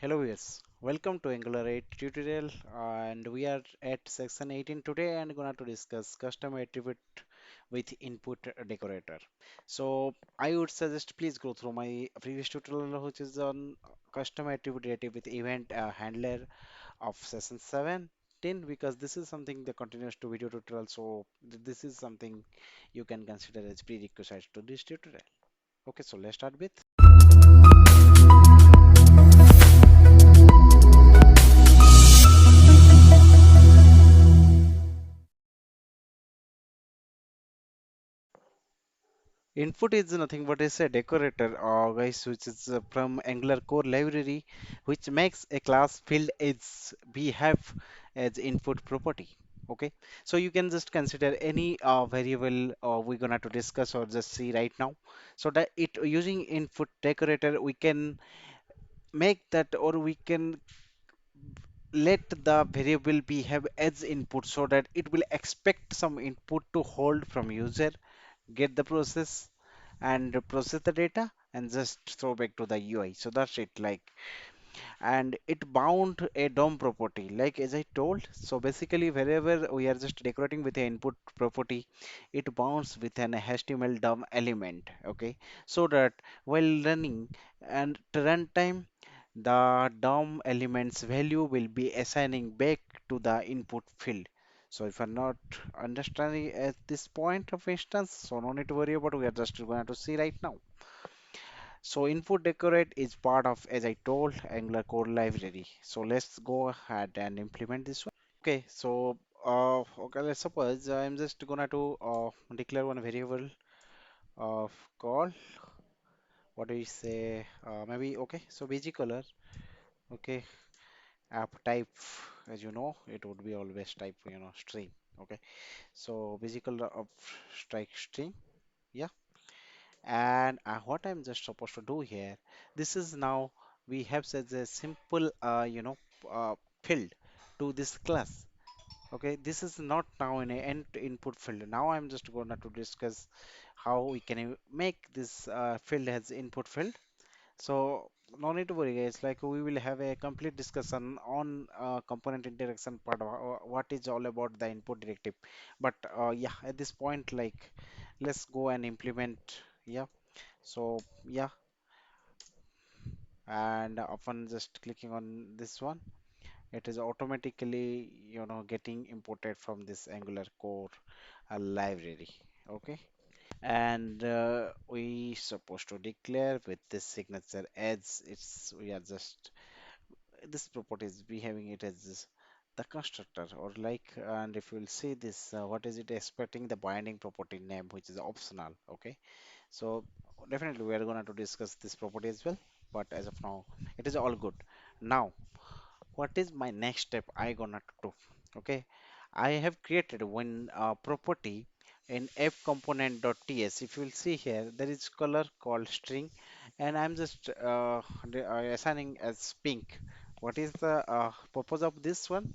Hello, yes. Welcome to Angular 8 tutorial, and we are at section 18 today and going to discuss custom attribute with input decorator. So I would suggest please go through my previous tutorial which is on custom attribute directive with event handler of session 17 because this is something that continues to video tutorial. So this is something you can consider as prerequisite to this tutorial. Okay, so let's start with. Input is nothing but is a decorator, guys, which is from Angular core library, which makes a class field is behave as input property. Okay, so you can just consider any variable we're gonna to discuss or just see right now. So that it using input decorator, we can make that or we can let the variable behave as input so that it will expect some input to hold from user, get the process and process the data and just throw back to the UI. So that's it, like, and it bound a DOM property, like as I told. So basically, wherever we are just decorating with an input property, it bounds with an HTML DOM element. Okay, so that while running and to runtime, the DOM element's value will be assigning back to the input field. So if I'm not understanding at this point of instance, so no need to worry about. We are just going to see right now. So input decorate is part of, as I told, Angular core library. So let's go ahead and implement this one. Okay, so okay, let's suppose I'm just gonna to declare one variable of call. What do we say? Maybe okay. So bg color. Okay, app type. As you know, it would be always type string. Okay, so bg color of strike string. Yeah. And what I'm just supposed to do here, this is now we have such a simple field to this class. Okay, this is not now in a end input field. Now I'm just gonna to discuss how we can make this field as input field. So no need to worry, guys. Like we will have a complete discussion on component interaction part of what is all about the input directive. But yeah, at this point, like let's go and implement. Yeah. So yeah, and often just clicking on this one, it is automatically getting imported from this Angular core library. Okay, and we supposed to declare with this signature as it's we are just this property is behaving it as the constructor or like, and if you will see this, what is it expecting the binding property name which is optional. Okay, so definitely we are going to discuss this property as well, but as of now it is all good. Now what is my next step I gonna do? Okay, I have created one property in app component.ts. If you will see here, there is color called string, and I'm just assigning as pink. What is the purpose of this one?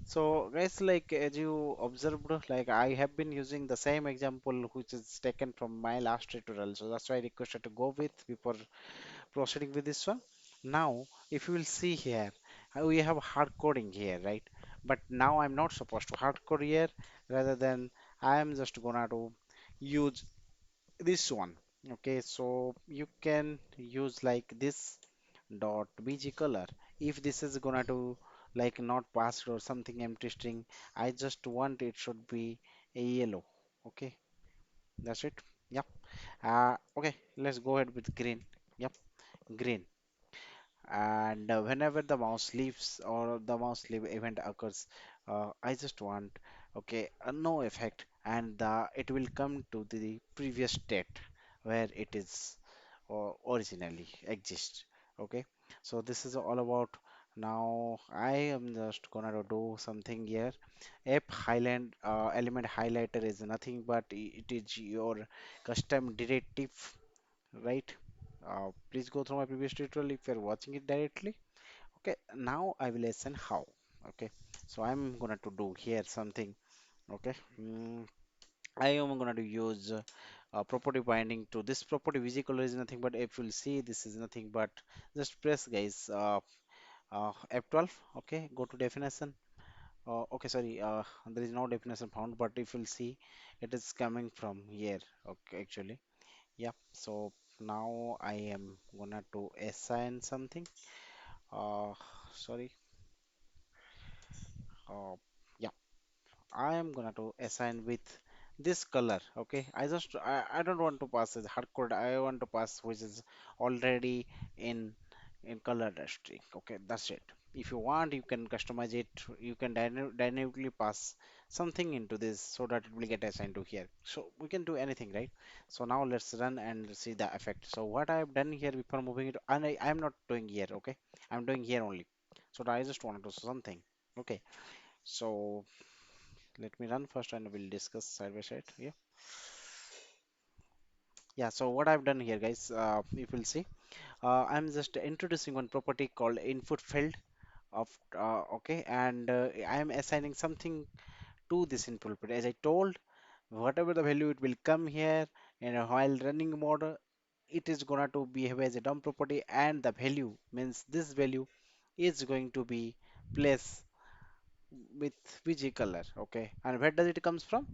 So guys, like as you observed, like I have been using the same example which is taken from my last tutorial. So that's why I requested to go with before proceeding with this one. Now, if you will see here, we have hard coding here, right? But now I'm not supposed to hard code here, rather than I am just gonna to use this one. Okay, so you can use like this dot bg color. If this is gonna to like not passed or something empty string, I just want it should be a yellow. Okay, that's it. Yep. Okay, let's go ahead with green. Yep, green. And whenever the mouse leaves or the mouse leave event occurs, I just want okay a no effect, and it will come to the previous state where it is originally exist. Okay, so this is all about. Now I am just gonna do something here. App highlight element highlighter is nothing but it is your custom directive, right? Please go through my previous tutorial if you're watching it directly. Okay, now I will lesson how. Okay, so I'm gonna to do here something. Okay, I am gonna to use property binding to this property. Visual color is nothing but if you'll see this is nothing but just press guys. F12. Okay, go to definition. Okay, sorry, there is no definition found, but if you'll see, it is coming from here. Okay, actually, yeah. So now I am gonna to assign something. Uh, Sorry. Uh, yeah. I am gonna to assign with this color. Okay, I don't want to pass as hardcode. I want to pass which is already in color string. Okay, that's it. If you want, you can customize it. You can dynamically pass something into this so that it will get assigned to here. So we can do anything, right? So now let's run and see the effect. So what I have done here before moving it, and I am not doing here. Okay, I'm doing here only. So I just want to do something. Okay, so let me run first and we'll discuss side by side. Yeah. Yeah. So what I've done here, guys, you will see, I'm just introducing one property called input field of, okay, and I am assigning something to this input field. As I told, whatever the value it will come here in a while running mode, it is gonna to behave as a dump property, and the value means this value is going to be placed with VG color. Okay, and where does it comes from?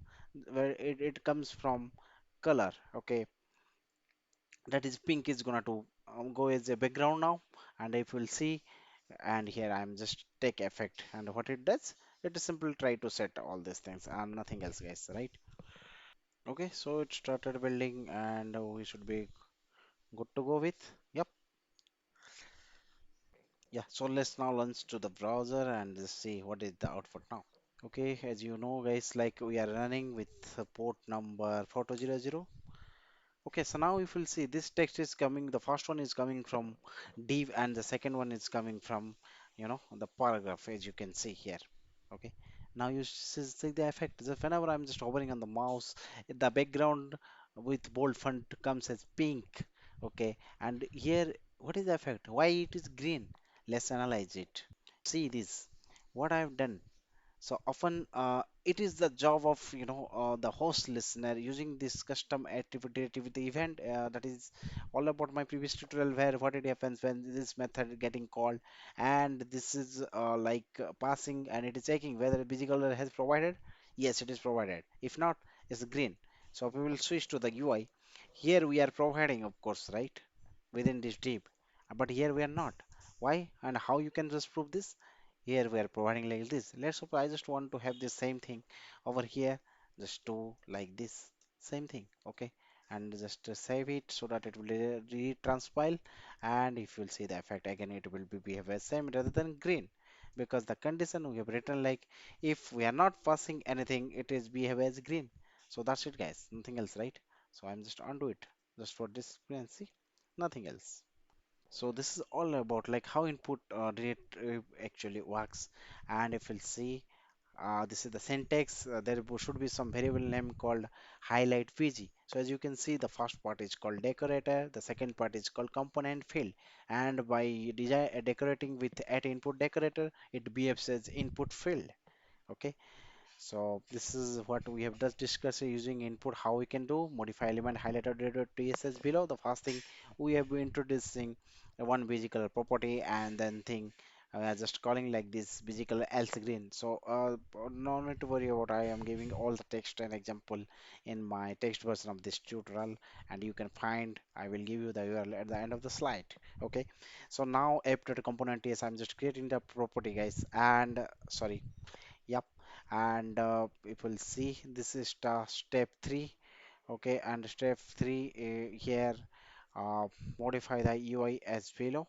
Where it comes from color. Okay, that is pink is gonna to go as a background now, and if you'll see, and here I'm just take effect, and what it does, it is simply try to set all these things and nothing else, guys, right? Okay, so it started building, and we should be good to go with. Yep. Yeah, so let's now launch to the browser and just see what is the output now. Okay, as you know, guys, like we are running with port number 4200. Okay, so now if you'll see, this text is coming, the first one is coming from div, and the second one is coming from, the paragraph, as you can see here. Okay, now you see the effect. Just whenever I'm just hovering on the mouse, the background with bold font comes as pink. Okay, and here, what is the effect? Why it is green? Let's analyze it. See this, what I've done. So often it is the job of the host listener using this custom attribute directive the event that is all about my previous tutorial, where what it happens when this method getting called, and this is like passing, and it is checking whether busy color has provided. Yes, it is provided. If not, it's green. So we will switch to the UI. Here we are providing, of course, right, within this div, but here we are not. Why and how you can just prove this? Here we are providing like this. Let's suppose I just want to have the same thing over here, just do like this, same thing, okay, and just save it so that it will retranspile, and if you'll see the effect again, it will be behave as same rather than green, because the condition we have written like, if we are not passing anything, it is behave as green. So that's it, guys, nothing else, right? So I'm just undo it just for this, see, nothing else. So this is all about like how input actually works. And if we'll see, this is the syntax. There should be some variable name called highlight VG. So as you can see, the first part is called decorator, the second part is called component field. And by decorating with at input decorator, it behaves as input field. Okay. So this is what we have just discussed using input, how we can do modify element highlighter data TSS below. The first thing we have been introducing one physical property, and then thing just calling like this physical else green. So no need to worry about, I am giving all the text and example in my text version of this tutorial, and you can find, I will give you the URL at the end of the slide. Okay, so now after the component is, I'm just creating the property, guys, and sorry. Yep, and if we'll see, this is step 3. Okay, and step 3 here, uh, modify the UI as below.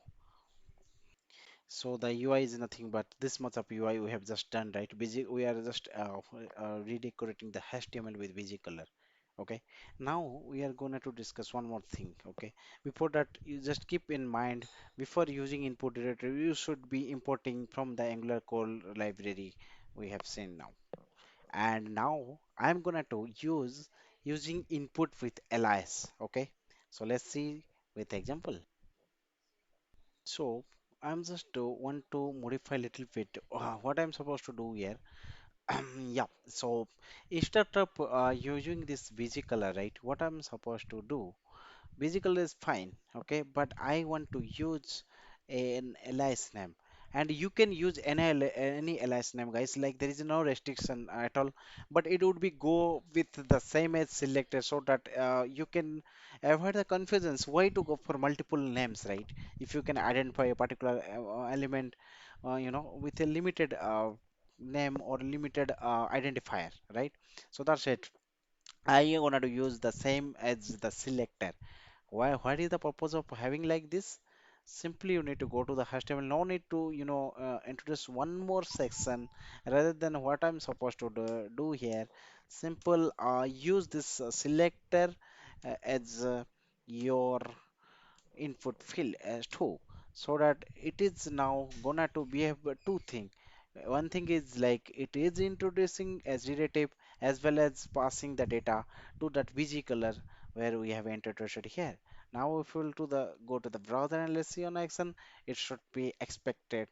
So the UI is nothing but this much of UI we have just done, right? We are just redecorating the HTML with busy color. Okay, now we are going to discuss one more thing. Okay, before that, you just keep in mind, before using input directory, you should be importing from the Angular core library we have seen now. And now I'm gonna to use using input with alias. Okay, so let's see with example. So I'm just want to modify a little bit what I'm supposed to do here. Yeah, so instead of using this busy color, right, what I'm supposed to do, busy color is fine, okay, but I want to use an alias name, and you can use any alias name, guys. Like there is no restriction at all, but it would be go with the same as selected, so that you can avoid the confusions. Why to go for multiple names, right? If you can identify a particular element, with a limited name or limited identifier, right? So that's it. I am gonna to use the same as the selector. Why? What is the purpose of having like this? Simply you need to go to the HTML. No need to, introduce one more section rather than what I'm supposed to do here. Simple, use this selector as your input field as two, so that it is now gonna to behave two thing. One thing is like it is introducing as relative as well as passing the data to that bg color where we have introduced it here. Now if we'll to the go to the browser and let's see on action, it should be expected,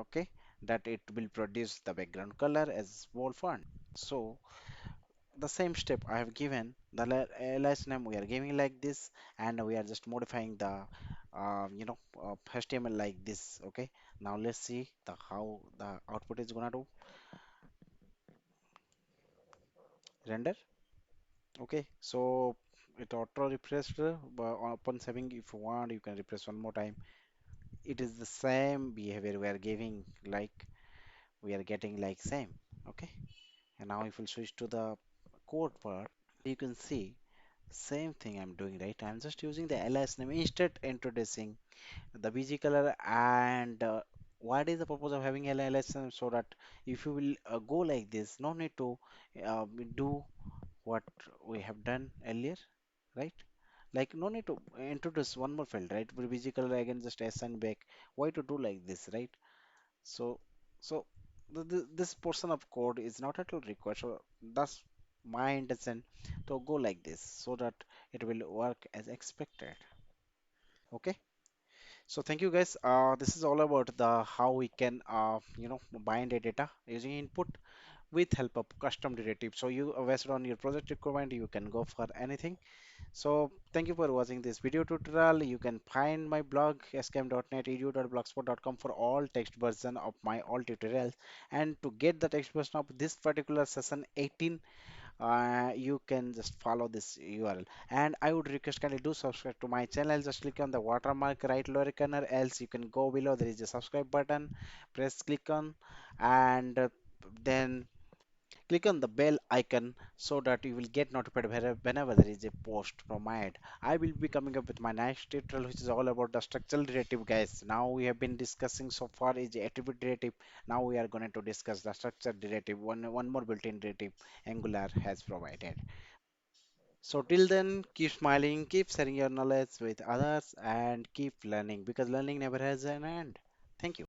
okay, that it will produce the background color as bold font. So the same step I have given the alias name we are giving like this, and we are just modifying the HTML like this. Okay, now let's see the how the output is gonna do render. Okay, so it auto refreshed, but upon saving, if you want, you can refresh one more time. It is the same behavior we are giving, like we are getting like same. Okay, and now if we switch to the code part, you can see same thing I'm doing, right? I'm just using the ls name instead introducing the bg color, and what is the purpose of having ls name? So that if you will go like this, no need to do what we have done earlier, right? Like no need to introduce one more field, right? For bg color again just assign back. Why to do like this, right? So this portion of code is not at all required. So that's my intention to go like this so that it will work as expected. Okay. So thank you guys. This is all about the how we can bind a data using input with help of custom directive. So you based on your project requirement, you can go for anything. So thank you for watching this video tutorial. You can find my blog skm.net edu.blogspot.com for all text version of my all tutorials. And to get the text version of this particular session 18, you can just follow this URL. And I would request kindly do subscribe to my channel. Just click on the watermark right lower corner, else you can go below. There is a subscribe button. Press click on, and then click on the bell icon so that you will get notified whenever there is a post from my end. I will be coming up with my next tutorial, which is all about the structural derivative, guys. Now we have been discussing so far is the attribute derivative. Now we are going to discuss the structure derivative. One more built-in derivative Angular has provided. So till then, keep smiling, keep sharing your knowledge with others, and keep learning because learning never has an end. Thank you.